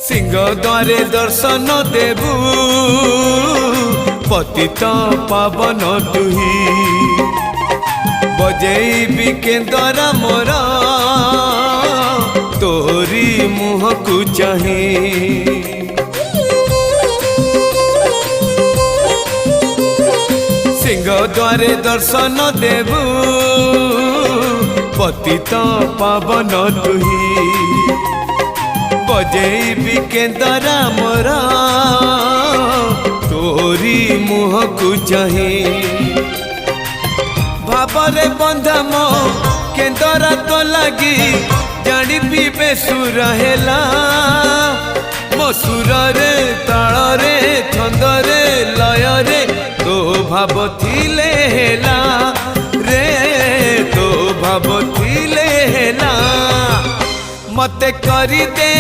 सिंह द्वारे दर्शन देबू पतित पावन तुही बजेबी केंदरा मोर तोरी मुह को चाहे सिंह द्वारे दर्शन देबू पतित पावन तुही बजेबी केंदरा मोर तोरी मुह को चाहे भावरे बंधा मो केंदरा तो लगी जानी पीबे सुर हेला मो सुर रे ताल रे छंद रे लय रे तो भाव थिले हेला रे तो भाव थिले हेला मते करी दे।